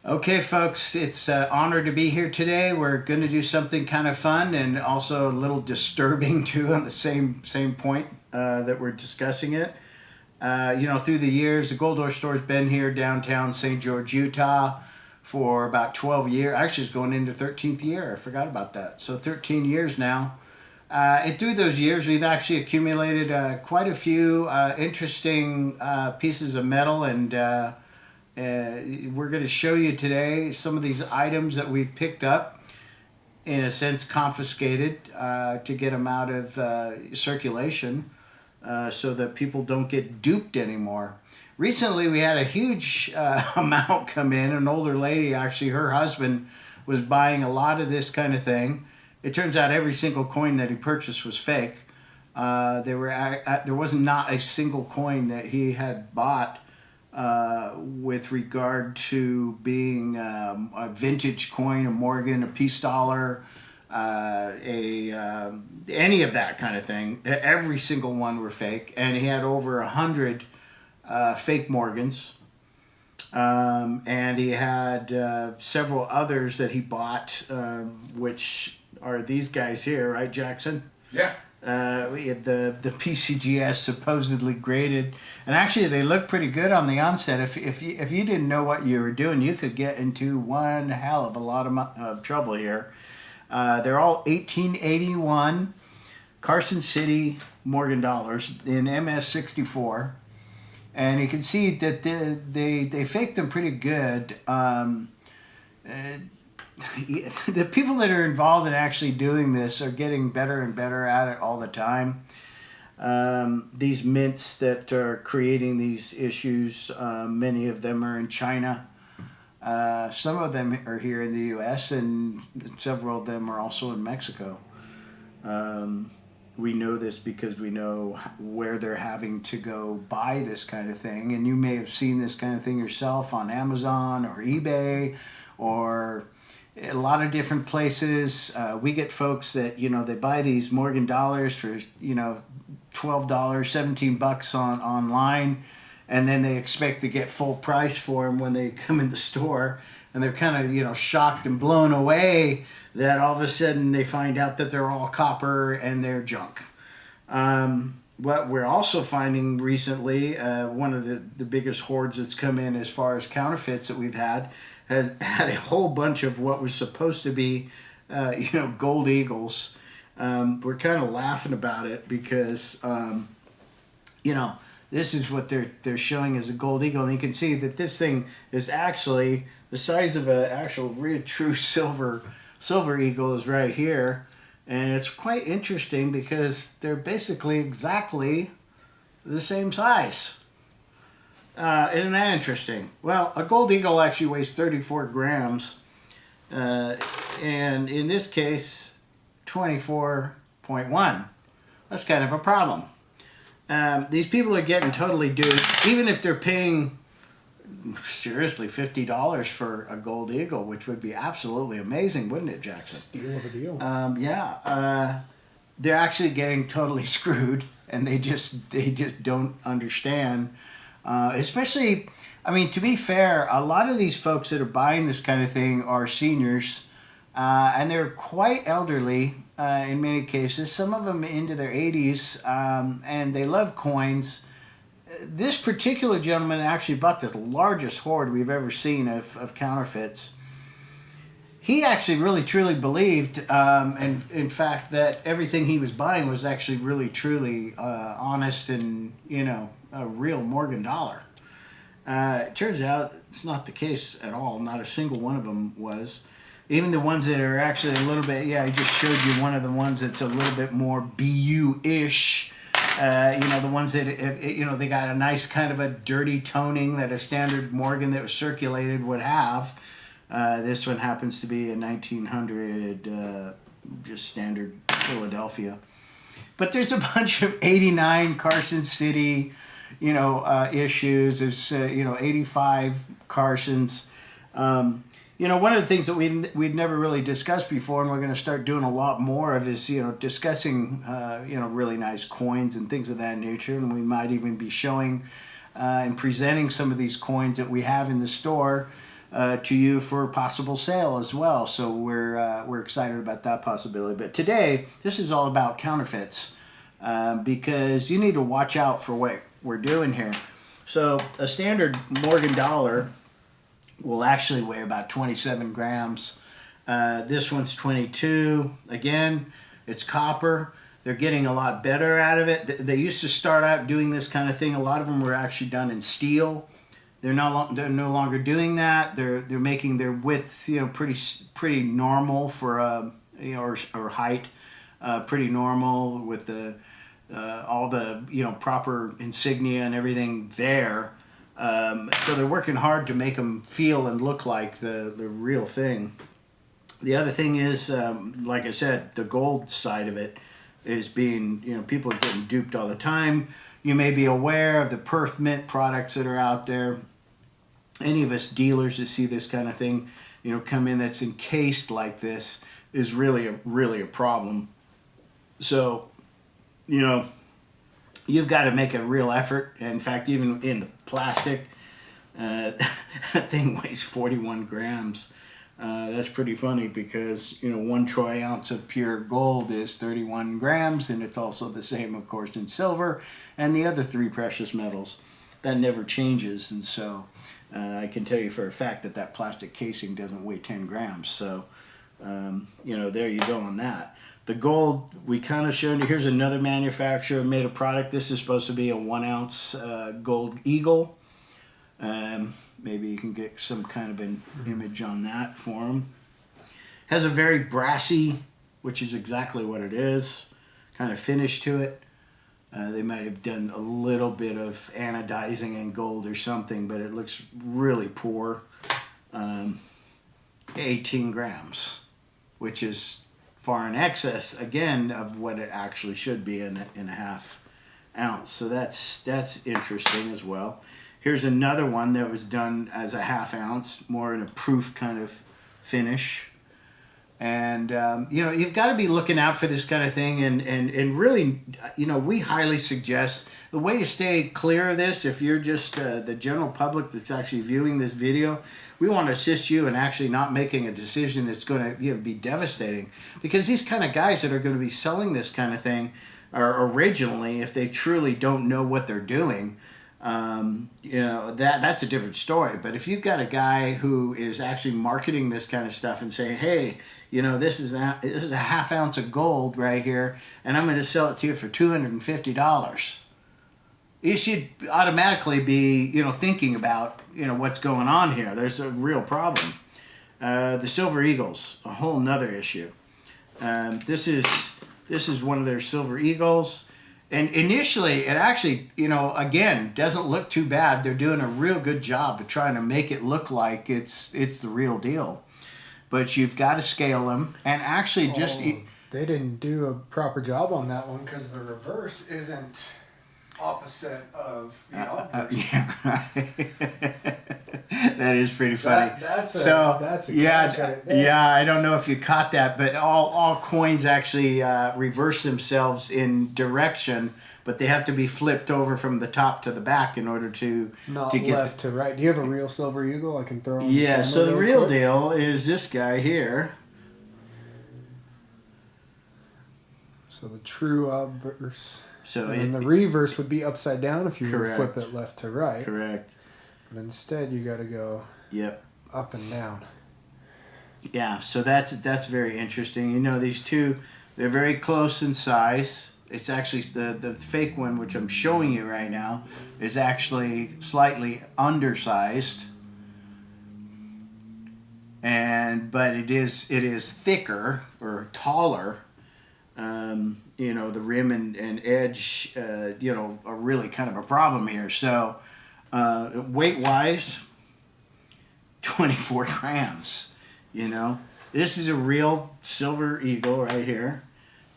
Okay, folks, it's an honor to be here today. We're going to do something kind of fun and also a little disturbing too, on the same point that we're discussing it. Through the years, the Gold Store's been here downtown St. George, Utah, for about 12 years. Actually, it's going into 13th year. I forgot about that. So 13 years now. And through those years, we've actually accumulated quite a few interesting pieces of metal and. We're going to show you today some of these items that we've picked up, in a sense confiscated, to get them out of circulation, so that people don't get duped anymore. Recently, we had a huge amount come in. An older lady, actually, her husband was buying a lot of this kind of thing. It turns out every single coin that he purchased was fake. There was not a single coin that he had bought with regard to being a vintage coin, a Morgan, a peace dollar, any of that kind of thing. Every single one were fake, and he had over 100 fake Morgans, and he had several others that he bought, which are these guys here, right, Jackson? Yeah. We had the PCGS supposedly graded, and actually they look pretty good on the onset. If you didn't know what you were doing, you could get into one hell of a lot of trouble here. They're all 1881 Carson City Morgan dollars in MS64, and you can see that they faked them pretty good. The people that are involved in actually doing this are getting better and better at it all the time. These mints that are creating these issues, many of them are in China. Some of them are here in the U.S., and several of them are also in Mexico. We know this because we know where they're having to go buy this kind of thing, and you may have seen this kind of thing yourself on Amazon or eBay or a lot of different places. We get folks that, they buy these Morgan dollars for, $12, $17 online, and then they expect to get full price for them when they come in the store, and they're kind of, shocked and blown away that all of a sudden they find out that they're all copper and they're junk. What we're also finding recently, one of the biggest hordes that's come in as far as counterfeits that we've has had a whole bunch of what was supposed to be, gold eagles. We're kind of laughing about it because, this is what they're showing as a gold eagle, and you can see that this thing is actually the size of an actual real true silver eagle is right here, and it's quite interesting because they're basically exactly the same size. Isn't that interesting? Well, a gold eagle actually weighs 34 grams, and in this case, 24.1. That's kind of a problem. These people are getting totally duped, even if they're paying, seriously, $50 for a gold eagle, which would be absolutely amazing, wouldn't it, Jackson? Steal of a deal. They're actually getting totally screwed, and they just don't understand. Especially, to be fair, a lot of these folks that are buying this kind of thing are seniors, and they're quite elderly in many cases. Some of them into their 80s, and they love coins. This particular gentleman actually bought the largest hoard we've ever seen of counterfeits. He actually really truly believed, and in fact, that everything he was buying was actually really truly honest and, a real Morgan dollar. It turns out it's not the case at all. Not a single one of them was. Even the ones that are actually a little bit, I just showed you one of the ones that's a little bit more BU-ish. The ones that, they got a nice kind of a dirty toning that a standard Morgan that was circulated would have. This one happens to be a 1900 just standard Philadelphia. But there's a bunch of 89 Carson City, issues. There's, 85 Carsons. One of the things that we'd never really discussed before, and we're going to start doing a lot more of, is discussing really nice coins and things of that nature, and we might even be showing and presenting some of these coins that we have in the store. to you for possible sale as well. So we're excited about that possibility. But today, this is all about counterfeits because you need to watch out for what we're doing here. So a standard Morgan dollar will actually weigh about 27 grams. This one's 22. Again, it's copper. They're getting a lot better out of it. They used to start out doing this kind of thing. A lot of them were actually done in steel. They're no longer doing that. They're making their width, you know, pretty normal for or height, pretty normal with the all the, you know, proper insignia and everything there. So they're working hard to make them feel and look like the real thing. The other thing is, like I said, the gold side of it is being, you know, people are getting duped all the time. You may be aware of the Perth Mint products that are out there. Any of us dealers that see this kind of thing, you know, come in that's encased like this is really a problem. So, you know, you've got to make a real effort. In fact, even in the plastic, that thing weighs 41 grams. That's pretty funny because, you know, 1 troy ounce of pure gold is 31 grams, and it's also the same, of course, in silver and the other 3 precious metals. That never changes, and so I can tell you for a fact that that plastic casing doesn't weigh 10 grams. So, you know, there you go on that. The gold, we kind of showed you. Here's another manufacturer made a product. This is supposed to be a 1 ounce gold eagle. Maybe you can get some kind of an image on that for them. Has a very brassy, which is exactly what it is, kind of finish to it. They might have done a little bit of anodizing in gold or something, but it looks really poor. 18 grams, which is far in excess, again, of what it actually should be in a half ounce. So that's interesting as well. Here's another one that was done as a half ounce, more in a proof kind of finish. And, you know, you've got to be looking out for this kind of thing. And really, you know, we highly suggest the way to stay clear of this, if you're just the general public that's actually viewing this video, we want to assist you in actually not making a decision that's going to, you know, be devastating. Because these kind of guys that are going to be selling this kind of thing are originally, if they truly don't know what they're doing, you know, that's a different story. But if you've got a guy who is actually marketing this kind of stuff and saying, hey, you know, this is a half ounce of gold right here, and I'm going to sell it to you for $250, you should automatically be, you know, thinking about, you know, what's going on here. There's a real problem. The Silver Eagles, a whole nother issue. This is one of their Silver Eagles. And initially, it actually, you know, again, doesn't look too bad. They're doing a real good job of trying to make it look like it's the real deal. But you've got to scale them and actually just... They didn't do a proper job on that one because the reverse isn't opposite of the obverse. Yeah, right. That is pretty funny. That's a catch right there. Yeah, I don't know if you caught that, but all coins actually reverse themselves in direction, but they have to be flipped over from the top to the back in order to get left to right. Do you have a real Silver Eagle I can throw on? Yeah, so the real deal is this guy here. So the true obverse. So and the reverse would be upside down if you were to flip it left to right. Correct. But instead, you got to go up and down. Yeah, so that's very interesting. You know, these two, they're very close in size. It's actually the fake one, which I'm showing you right now, is actually slightly undersized. But it is thicker or taller. You know, the rim and edge, you know, are really kind of a problem here. So, weight-wise, 24 grams, you know. This is a real Silver Eagle right here.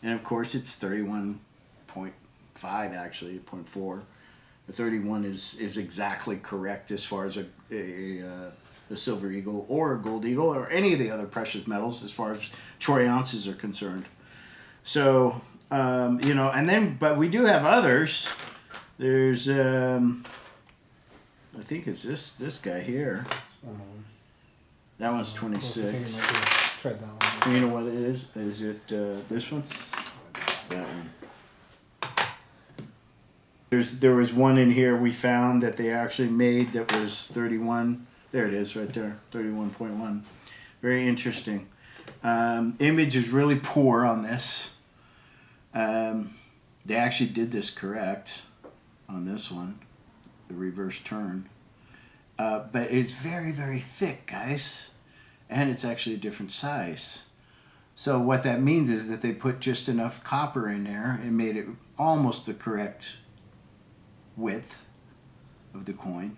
And, of course, it's 31.5, actually, 0.4. The 31 is exactly correct as far as a Silver Eagle or a Gold Eagle or any of the other precious metals as far as troy ounces are concerned. So, you know, and then, but we do have others. There's, I think it's this guy here. That one's I think 26. it might be. Tried that one. You know what it is? Is it this one? That one. There was one in here we found that they actually made that was 31. There it is right there, 31.1. Very interesting. Image is really poor on this. They actually did this correct on this one, the reverse turn. But it's very, very thick, guys. And it's actually a different size. So what that means is that they put just enough copper in there and made it almost the correct width of the coin.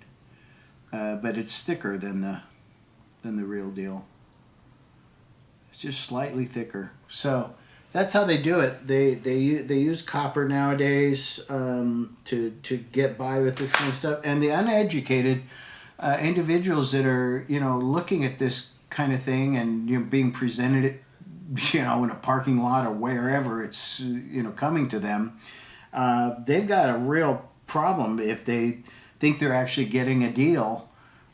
But it's thicker than the real deal. It's just slightly thicker. So that's how they do it. They use copper nowadays to get by with this kind of stuff. And the uneducated individuals that are looking at this kind of thing and being presented it in a parking lot or wherever it's coming to them, they've got a real problem if they think they're actually getting a deal.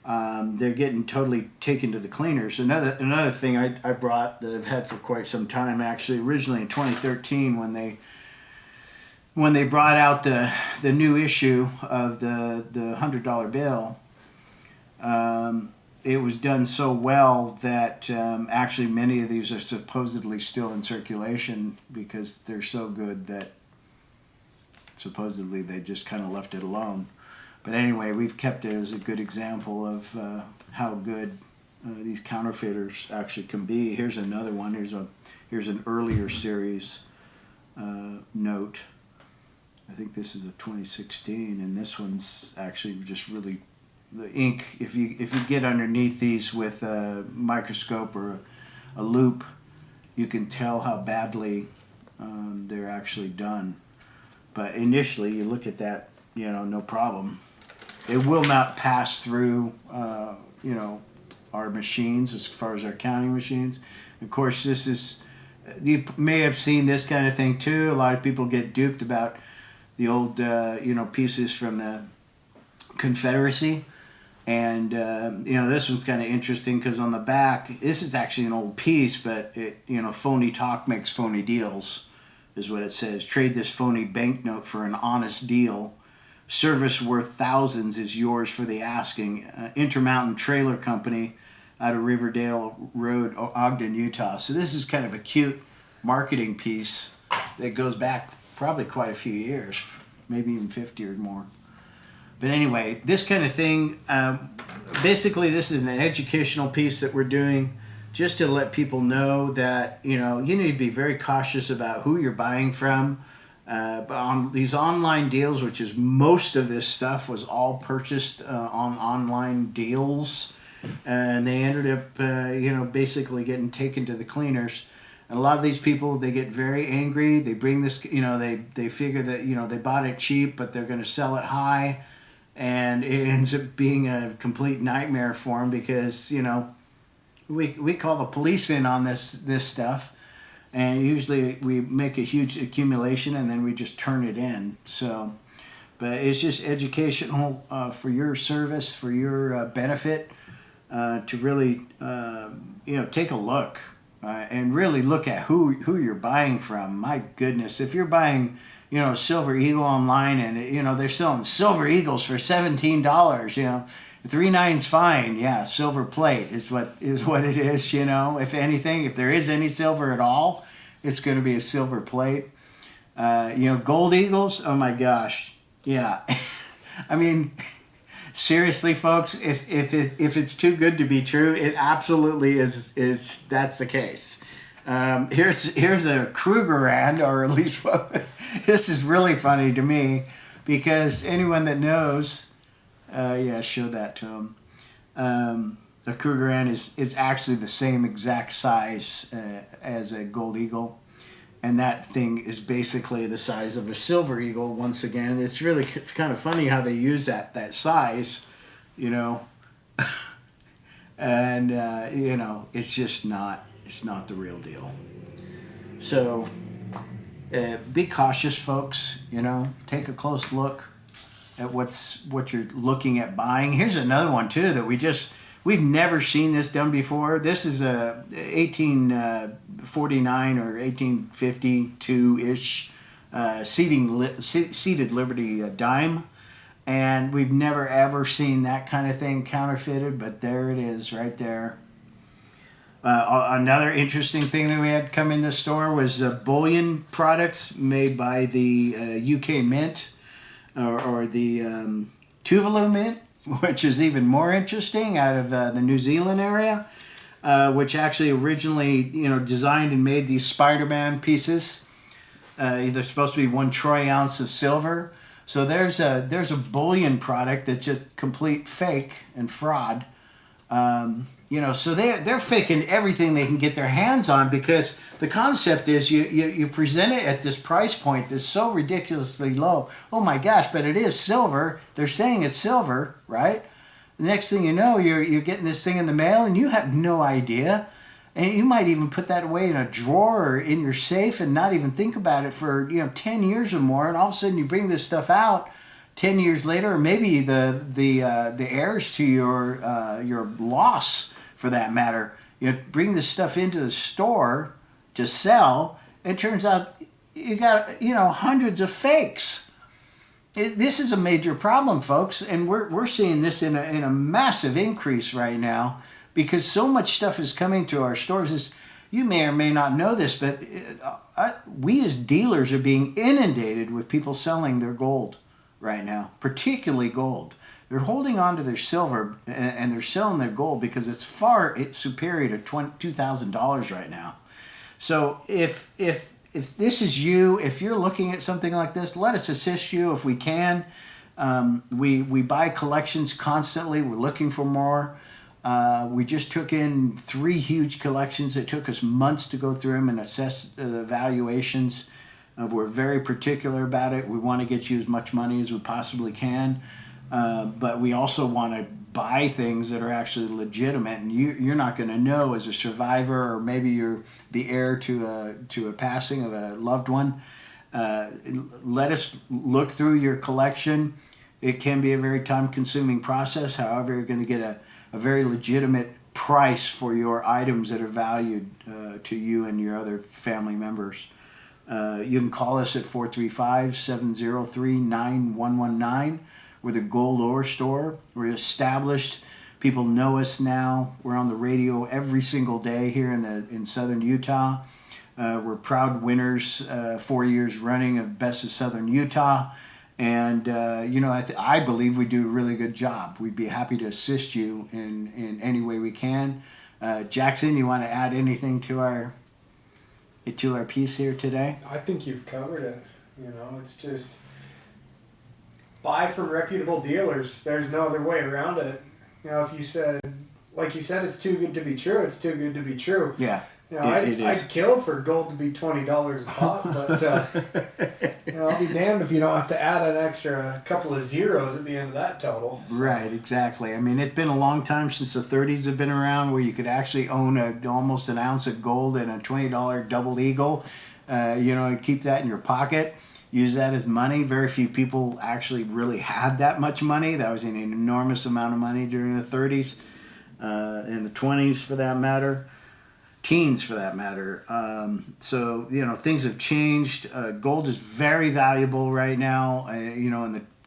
They're getting totally taken to the cleaners. Another thing I brought that I've had for quite some time, actually originally in 2013 when they brought out the new issue of the $100 bill. It was done so well that actually many of these are supposedly still in circulation because they're so good that supposedly they just kind of left it alone. But anyway, we've kept it as a good example of how good these counterfeiters actually can be. Here's another one. Here's an earlier series note. I think this is a 2016, and this one's actually just really the ink. If you get underneath these with a microscope or a loupe, you can tell how badly they're actually done. But initially, you look at that, no problem. It will not pass through, our machines as far as our counting machines. Of course, this is, you may have seen this kind of thing too. A lot of people get duped about the old, pieces from the Confederacy. And, this one's kind of interesting because on the back, this is actually an old piece, but phony talk makes phony deals, is what it says. Trade this phony banknote for an honest deal. Service worth thousands is yours for the asking. Intermountain Trailer Company out of Riverdale Road, Ogden, Utah. So this is kind of a cute marketing piece that goes back probably quite a few years, maybe even 50 or more. But anyway, this kind of thing, basically this is an educational piece that we're doing just to let people know that, you need to be very cautious about who you're buying from. But on these online deals, which is most of this stuff was all purchased on online deals, and they ended up, basically getting taken to the cleaners. And a lot of these people, they get very angry. They bring this, they figure that, they bought it cheap, but they're going to sell it high. And it ends up being a complete nightmare for them because, we call the police in on this stuff. And usually we make a huge accumulation and then we just turn it in. So, but it's just educational for your service, for your benefit, to really, take a look and really look at who you're buying from. My goodness, if you're buying, Silver Eagle online and, they're selling Silver Eagles for $17, 3.9's fine. Yeah, silver plate is what it is. If anything, if there is any silver at all, it's going to be a silver plate. Gold Eagles. Oh my gosh. Yeah. I mean, seriously, folks, if it's too good to be true, it absolutely is. That's the case. Here's a Krugerrand, or at least this is really funny to me because anyone that knows. Show that to him. A Krugerrand it's actually the same exact size as a Gold Eagle, and that thing is basically the size of a Silver Eagle. Once again, it's really kind of funny how they use that size, and it's just not the real deal. So be cautious, folks. Take a close look at what you're looking at buying. Here's another one too that we just We've never seen this done before. This is a 1849 or 1852-ish seated Liberty dime. And we've never ever seen that kind of thing counterfeited, but there it is right there. Another interesting thing that we had come in the store was bullion products made by the UK Mint or the Tuvalu Mint, which is even more interesting, out of the New Zealand area, which actually originally designed and made these Spider-Man pieces. They're supposed to be 1 troy ounce of silver. So there's a bullion product that's just complete fake and fraud. So they're faking everything they can get their hands on, because the concept is you present it at this price point that's so ridiculously low. Oh my gosh, but it is silver. They're saying it's silver, right? The next thing you know, you're getting this thing in the mail and you have no idea. And you might even put that away in a drawer or in your safe and not even think about it for 10 years or more. And all of a sudden you bring this stuff out 10 years later, or maybe the heirs to your loss, for that matter, bring this stuff into the store to sell. It turns out you got hundreds of fakes. This is a major problem, folks, and we're seeing this in a massive increase right now, because so much stuff is coming to our stores. You may or may not know this, but we as dealers are being inundated with people selling their gold right now, particularly gold. They're holding on to their silver and they're selling their gold because it's far superior to $2,000 right now. So if this is you, if you're looking at something like this, let us assist you if we can. We buy collections constantly. We're looking for more. We just took in 3 huge collections. It took us months to go through them and assess the valuations. We're very particular about it. We want to get you as much money as we possibly can. But we also want to buy things that are actually legitimate, and you're not going to know as a survivor, or maybe you're the heir to a passing of a loved one. Let us look through your collection. It can be a very time-consuming process. However, you're going to get a very legitimate price for your items that are valued to you and your other family members. You can call us at 435-703-9119. We're the Gold Ore Store. We're established. People know us now. We're on the radio every single day here in southern Utah. We're proud winners 4 years running of Best of Southern Utah. And, I believe we do a really good job. We'd be happy to assist you in any way we can. Jackson, you want to add anything to our piece here today? I think you've covered it. It's just buy from reputable dealers. There's no other way around it. If you said, like you said, it's too good to be true, it's too good to be true. Yeah. I'd kill for gold to be $20 a pop, but I'll be damned if you don't have to add an extra couple of zeros at the end of that total. So. Right, exactly. I mean, it's been a long time since the 30s have been around, where you could actually own almost an ounce of gold and a $20 double eagle. Keep that in your pocket. Use that as money. Very few people actually really had that much money. That was an enormous amount of money during the 30s and the 20s, for that matter. Teens, for that matter. So things have changed. Gold is very valuable right now.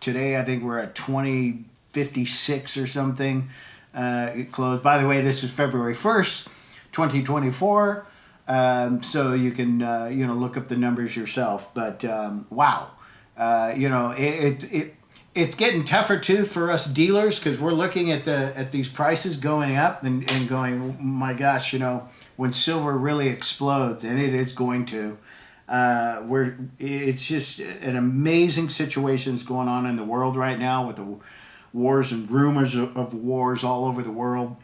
Today I think we're at 2056 or something. It closed. By the way, this is February 1st, 2024. So you can look up the numbers yourself. But wow, it's getting tougher too for us dealers, because we're looking at these prices going up and going, my gosh, when silver really explodes, and it is going to, it's just an amazing situation that's going on in the world right now, with the wars and rumors of wars all over the world.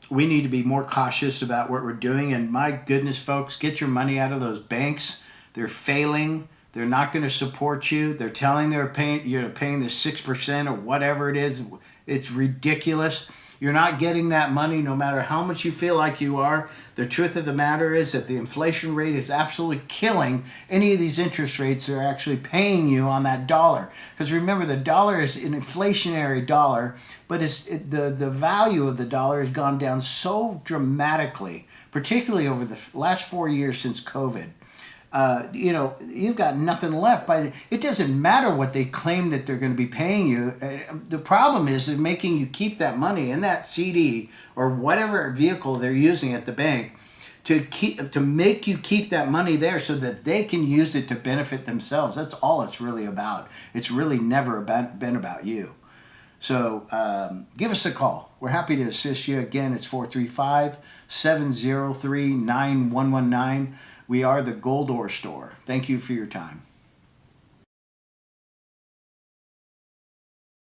We need to be more cautious about what we're doing. And my goodness, folks, get your money out of those banks. They're failing. They're not going to support you. They're telling you're paying the 6% or whatever it is. It's ridiculous. You're not getting that money no matter how much you feel like you are. The truth of the matter is that the inflation rate is absolutely killing any of these interest rates that are actually paying you on that dollar. Because remember, the dollar is an inflationary dollar, but the value of the dollar has gone down so dramatically, particularly over the last 4 years since COVID. You've got nothing left. It doesn't matter what they claim that they're going to be paying you. The problem is they're making you keep that money in that CD or whatever vehicle they're using at the bank to make you keep that money there so that they can use it to benefit themselves. That's all it's really about. It's really never been about you. So give us a call. We're happy to assist you. Again, it's 435-703-9119. We are the Gold Ore Store. Thank you for your time.